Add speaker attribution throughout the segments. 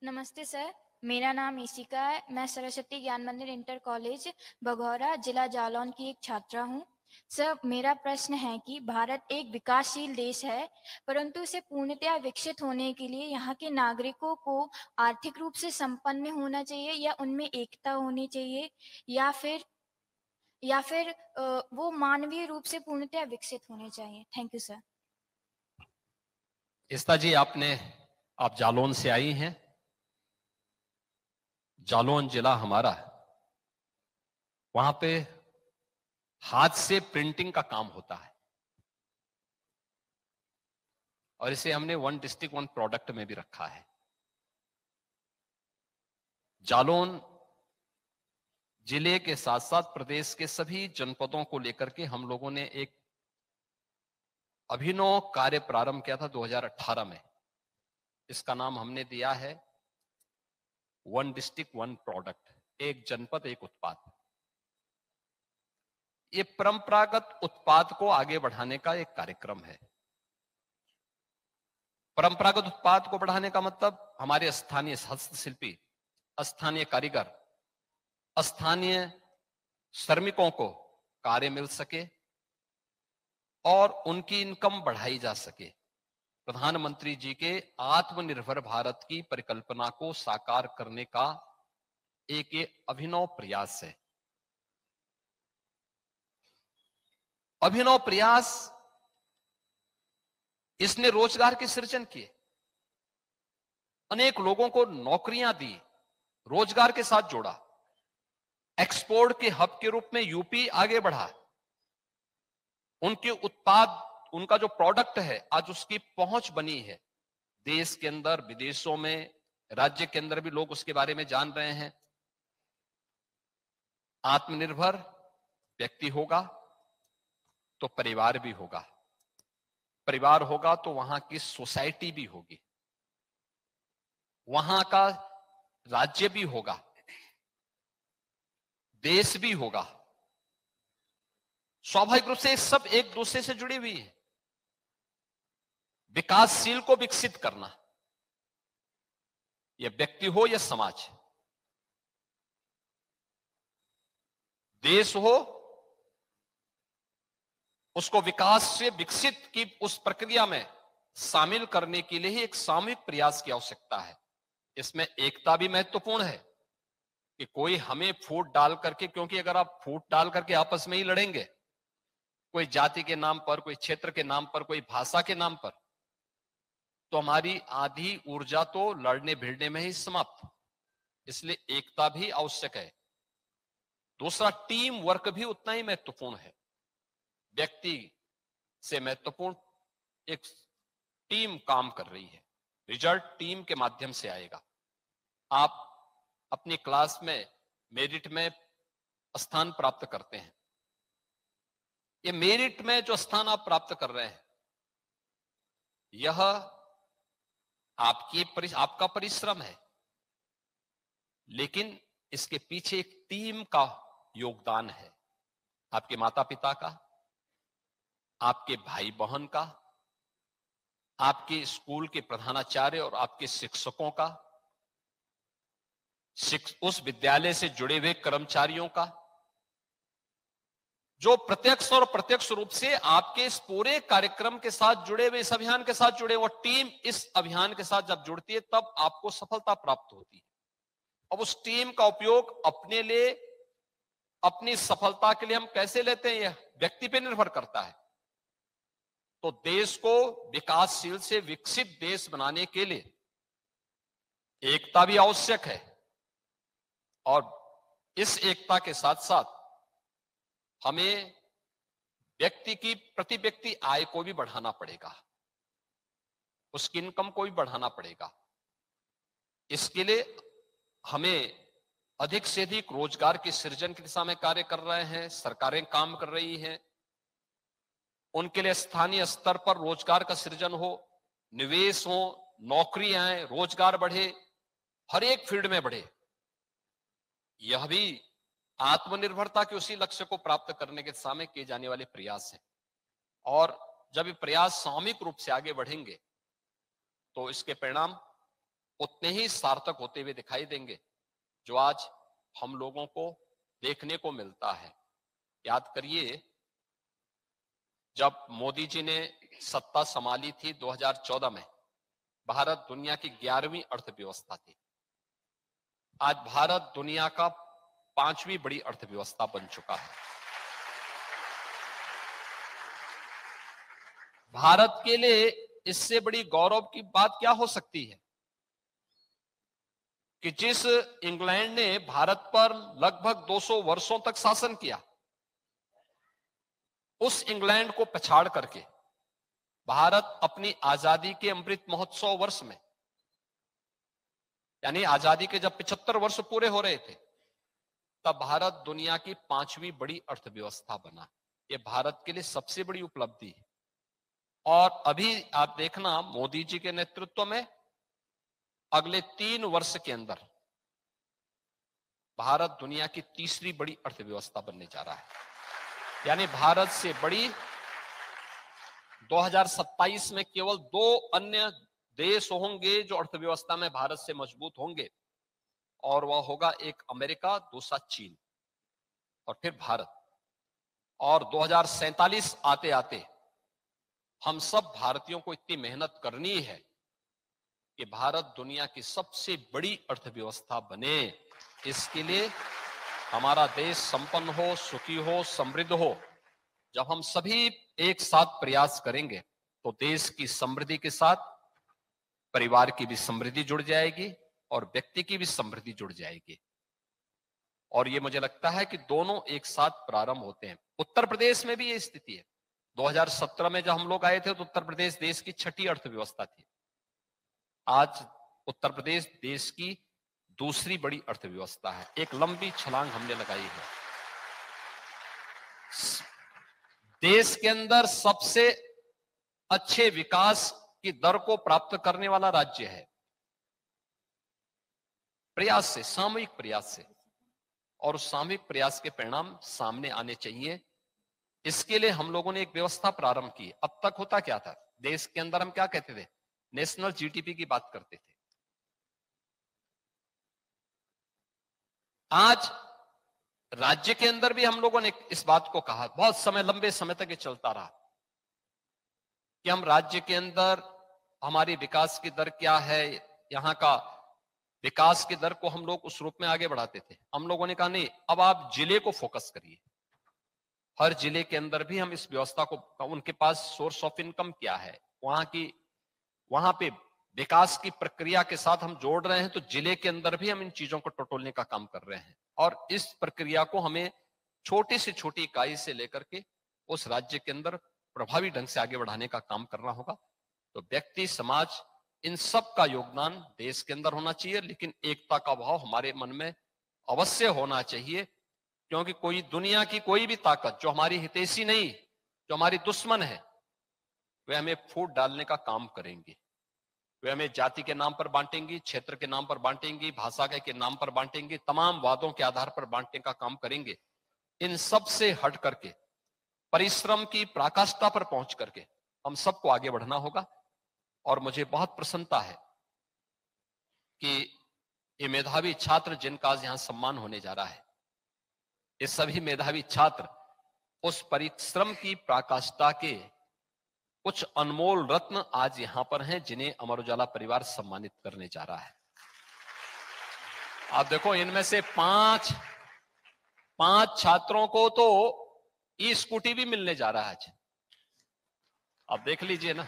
Speaker 1: नमस्ते सर, मेरा नाम ईशिका है। मैं सरस्वती ज्ञान मंदिर इंटर कॉलेज बघौरा जिला जालौन की एक छात्रा हूँ। सर, मेरा प्रश्न है कि भारत एक विकासशील देश है, परंतु इसे पूर्णतया विकसित होने के लिए यहाँ के नागरिकों को आर्थिक रूप से संपन्न होना चाहिए या उनमें एकता होनी चाहिए या फिर वो मानवीय रूप से पूर्णतया विकसित होने चाहिए। Thank you sir.
Speaker 2: इस्ता जी, आप जालौन से आई हैं। जालौन जिला हमारा है। वहां पे हाथ से प्रिंटिंग का काम होता है और इसे हमने वन डिस्ट्रिक्ट वन प्रोडक्ट में भी रखा है। जालौन जिले के साथ साथ प्रदेश के सभी जनपदों को लेकर के हम लोगों ने एक अभिनव कार्य प्रारंभ किया था 2018 में। इसका नाम हमने दिया है वन डिस्ट्रिक्ट वन प्रोडक्ट, एक जनपद एक उत्पाद। ये परंपरागत उत्पाद को आगे बढ़ाने का एक कार्यक्रम है। परंपरागत उत्पाद को बढ़ाने का मतलब हमारे स्थानीय हस्तशिल्पी, स्थानीय कारीगर, स्थानीय श्रमिकों को कार्य मिल सके और उनकी इनकम बढ़ाई जा सके। प्रधानमंत्री जी के आत्मनिर्भर भारत की परिकल्पना को साकार करने का एक ये अभिनव प्रयास है। अभिनव प्रयास, इसने रोजगार के सृजन किए, अनेक लोगों को नौकरियां दी, रोजगार के साथ जोड़ा, एक्सपोर्ट के हब के रूप में यूपी आगे बढ़ा। उनके उत्पाद, उनका जो प्रोडक्ट है आज उसकी पहुंच बनी है देश के अंदर, विदेशों में, राज्य के अंदर भी लोग उसके बारे में जान रहे हैं। आत्मनिर्भर व्यक्ति होगा तो परिवार भी होगा, परिवार होगा तो वहां की सोसाइटी भी होगी, वहां का राज्य भी होगा, देश भी होगा। स्वाभाविक रूप से सब एक दूसरे से जुड़ी हुई है। विकासशील को विकसित करना, यह व्यक्ति हो या समाज, देश हो, उसको विकास से विकसित की उस प्रक्रिया में शामिल करने के लिए ही एक सामूहिक प्रयास की आवश्यकता है। इसमें एकता भी महत्वपूर्ण है कि कोई हमें फूट डाल करके, क्योंकि अगर आप फूट डाल करके आपस में ही लड़ेंगे, कोई जाति के नाम पर, कोई क्षेत्र के नाम पर, कोई भाषा के नाम पर, तो हमारी आधी ऊर्जा तो लड़ने भिड़ने में ही समाप्त। इसलिए एकता भी आवश्यक है। दूसरा, टीम वर्क भी उतना ही महत्वपूर्ण है। व्यक्ति से महत्वपूर्ण एक टीम काम कर रही है, रिजल्ट टीम के माध्यम से आएगा। आप अपनी क्लास में मेरिट में स्थान प्राप्त करते हैं, ये मेरिट में जो स्थान आप प्राप्त कर रहे हैं, यह आपका परिश्रम है, लेकिन इसके पीछे एक टीम का योगदान है। आपके माता पिता का, आपके भाई बहन का, आपके स्कूल के प्रधानाचार्य और आपके शिक्षकों का, उस विद्यालय से जुड़े हुए कर्मचारियों का, जो प्रत्यक्ष और प्रत्यक्ष रूप से आपके इस पूरे कार्यक्रम के साथ जुड़े हुए, इस अभियान के साथ जुड़े, वो टीम इस अभियान के साथ जब जुड़ती है तब आपको सफलता प्राप्त होती है। अब उस टीम का उपयोग अपने लिए, अपनी सफलता के लिए हम कैसे लेते हैं, यह व्यक्ति पे निर्भर करता है। तो देश को विकासशील से विकसित देश बनाने के लिए एकता भी आवश्यक है और इस एकता के साथ साथ हमें व्यक्ति की, प्रति व्यक्ति आय को भी बढ़ाना पड़ेगा, उसकी इनकम को भी बढ़ाना पड़ेगा। इसके लिए हमें अधिक से अधिक रोजगार के सृजन की दिशा में कार्य कर रहे हैं, सरकारें काम कर रही हैं। उनके लिए स्थानीय स्तर पर रोजगार का सृजन हो, निवेश हो, नौकरियां आए, रोजगार बढ़े, हर एक फील्ड में बढ़े। यह भी आत्मनिर्भरता के उसी लक्ष्य को प्राप्त करने के दिशा में किए जाने वाले प्रयास हैं। और जब ये प्रयास सामूहिक रूप से आगे बढ़ेंगे तो इसके परिणाम उतने ही सार्थक होते हुए दिखाई देंगे जो आज हम लोगों को देखने को मिलता है। याद करिए, जब मोदी जी ने सत्ता संभाली थी 2014 में, भारत दुनिया की 11वीं अर्थव्यवस्था थी। आज भारत दुनिया का 5वीं बड़ी अर्थव्यवस्था बन चुका है। भारत के लिए इससे बड़ी गौरव की बात क्या हो सकती है कि जिस इंग्लैंड ने भारत पर लगभग 200 वर्षों तक शासन किया, उस इंग्लैंड को पछाड़ करके भारत अपनी आजादी के अमृत महोत्सव वर्ष में, यानी आजादी के जब 75 वर्ष पूरे हो रहे थे, तब भारत दुनिया की 5वीं बड़ी अर्थव्यवस्था बना। यह भारत के लिए सबसे बड़ी उपलब्धि है। और अभी आप देखना, मोदी जी के नेतृत्व में अगले 3 वर्ष के अंदर भारत दुनिया की 3री बड़ी अर्थव्यवस्था बनने जा रहा है। यानी भारत से बड़ी 2027 में केवल 2 अन्य देश होंगे जो अर्थव्यवस्था में भारत से मजबूत होंगे, और वह होगा एक अमेरिका, दूसरा चीन, और फिर भारत। और 2047 आते आते हम सब भारतीयों को इतनी मेहनत करनी है कि भारत दुनिया की सबसे बड़ी अर्थव्यवस्था बने। इसके लिए हमारा देश संपन्न हो, सुखी हो, समृद्ध हो। जब हम सभी एक साथ प्रयास करेंगे तो देश की समृद्धि के साथ परिवार की भी समृद्धि जुड़ जाएगी और व्यक्ति की भी समृद्धि जुड़ जाएगी। और ये मुझे लगता है कि दोनों एक साथ प्रारंभ होते हैं। उत्तर प्रदेश में भी ये स्थिति है। 2017 में जब हम लोग आए थे तो उत्तर प्रदेश देश की 6ठी अर्थव्यवस्था थी। आज उत्तर प्रदेश देश की 2री बड़ी अर्थव्यवस्था है। एक लंबी छलांग हमने लगाई है। देश के अंदर सबसे अच्छे विकास की दर को प्राप्त करने वाला राज्य है, प्रयास से, सामूहिक प्रयास से। और उस सामूहिक प्रयास के परिणाम सामने आने चाहिए। इसके लिए हम लोगों ने एक व्यवस्था प्रारंभ की। अब तक होता क्या था, देश के अंदर हम क्या कहते थे, नेशनल जीडीपी की बात करते थे। आज राज्य के अंदर भी हम लोगों ने इस बात को कहा, बहुत समय, लंबे समय तक ये चलता रहा कि हम राज्य के अंदर हमारी विकास की दर क्या है, यहां का विकास की दर को हम लोग उस रूप में आगे बढ़ाते थे। हम लोगों ने कहा नहीं, अब आप जिले को फोकस करिए। हर जिले के अंदर भी हम इस व्यवस्था को, उनके पास सोर्स ऑफ इनकम क्या है, वहां पे विकास की प्रक्रिया के साथ हम जोड़ रहे हैं, तो जिले के अंदर भी हम इन चीजों को टटोलने का काम कर रहे हैं। और इस प्रक्रिया को हमें छोटी से छोटी इकाई से लेकर के उस राज्य के अंदर प्रभावी ढंग से आगे बढ़ाने का काम करना होगा। तो व्यक्ति, समाज, इन सब का योगदान देश के अंदर होना चाहिए, लेकिन एकता का भाव हमारे मन में अवश्य होना चाहिए। क्योंकि कोई, दुनिया की कोई भी ताकत जो हमारी हितैषी नहीं, जो हमारी दुश्मन है, वे हमें फूट डालने का काम करेंगे। वे हमें जाति के नाम पर बांटेंगी, क्षेत्र के नाम पर बांटेंगी, भाषा के नाम पर बांटेंगी, तमाम वादों के आधार पर बांटने का काम करेंगे। इन सब से हट करके परिश्रम की पराकाष्ठा पर पहुंच करके हम सबको आगे बढ़ना होगा। और मुझे बहुत प्रसन्नता है कि ये मेधावी छात्र जिनका आज यहां सम्मान होने जा रहा है, ये सभी मेधावी छात्र उस परिश्रम की पराकाष्ठा के कुछ अनमोल रत्न आज यहां पर हैं, जिन्हें अमर उजाला परिवार सम्मानित करने जा रहा है। आप देखो, इनमें से पांच छात्रों को तो ई स्कूटी भी मिलने जा रहा है आज। आप देख लीजिए ना,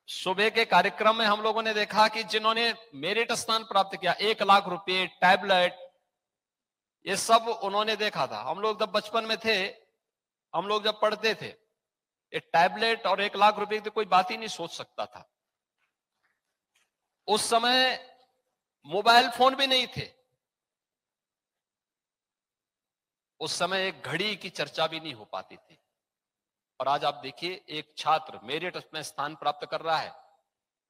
Speaker 2: सुबह के कार्यक्रम में हम लोगों ने देखा कि जिन्होंने मेरिट स्थान प्राप्त किया, 1 लाख रुपए, टैबलेट, ये सब उन्होंने देखा था। हम लोग जब बचपन में थे, हम लोग जब पढ़ते थे, ये टैबलेट और 1 लाख रुपए की कोई बात ही नहीं सोच सकता था। उस समय मोबाइल फोन भी नहीं थे, उस समय एक घड़ी की चर्चा भी नहीं हो पाती थी। और आज आप देखिए, एक छात्र मेरिट में स्थान प्राप्त कर रहा है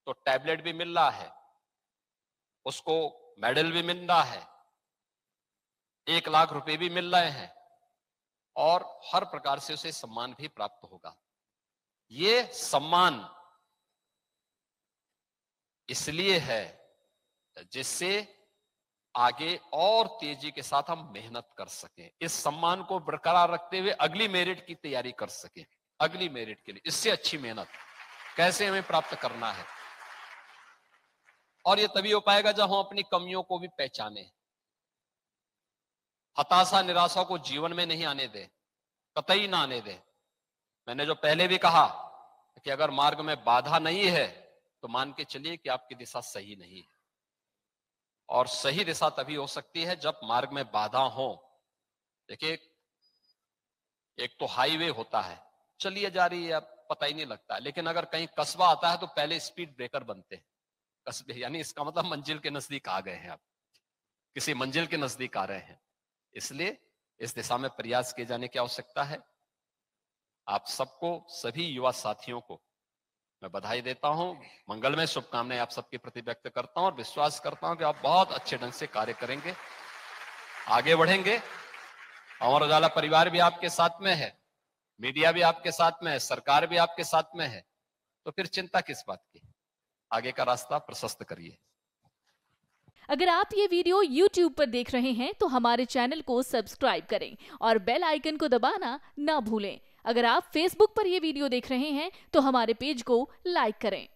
Speaker 2: तो टैबलेट भी मिल रहा है, उसको मेडल भी मिल रहा है, 1 लाख रुपए भी मिल रहे हैं, और हर प्रकार से उसे सम्मान भी प्राप्त होगा। ये सम्मान इसलिए है जिससे आगे और तेजी के साथ हम मेहनत कर सकें, इस सम्मान को बरकरार रखते हुए अगली मेरिट की तैयारी कर सकें। अगली मेरिट के लिए इससे अच्छी मेहनत कैसे हमें प्राप्त करना है, और ये तभी हो पाएगा जब हम अपनी कमियों को भी पहचाने। हताशा निराशा को जीवन में नहीं आने दे, कतई ना आने दे। मैंने जो पहले भी कहा कि अगर मार्ग में बाधा नहीं है तो मान के चलिए कि आपकी दिशा सही नहीं है, और सही दिशा तभी हो सकती है जब मार्ग में बाधा हो। देखिए, एक तो हाईवे होता है, चलिए जा रही है, अब पता ही नहीं लगता, लेकिन अगर कहीं कस्बा आता है तो पहले स्पीड ब्रेकर बनते हैं कस्बे, यानी इसका मतलब मंजिल के नजदीक आ गए हैं, आप किसी मंजिल के नजदीक आ रहे हैं। इसलिए इस दिशा में प्रयास किए जाने की आवश्यकता है। आप सबको, सभी युवा साथियों को मैं बधाई देता हूं, मंगलमय शुभकामनाएं आप सबके प्रति व्यक्त करता हूं, और विश्वास करता हूं कि आप बहुत अच्छे ढंग से कार्य करेंगे, आगे बढ़ेंगे। अमर उजाला परिवार भी आपके साथ में है, मीडिया भी आपके साथ में है, सरकार भी आपके साथ में है, तो फिर चिंता किस बात की, आगे का रास्ता प्रशस्त करिए।
Speaker 3: अगर आप ये वीडियो YouTube पर देख रहे हैं तो हमारे चैनल को सब्सक्राइब करें और बेल आइकन को दबाना ना भूलें। अगर आप Facebook पर ये वीडियो देख रहे हैं तो हमारे पेज को लाइक करें।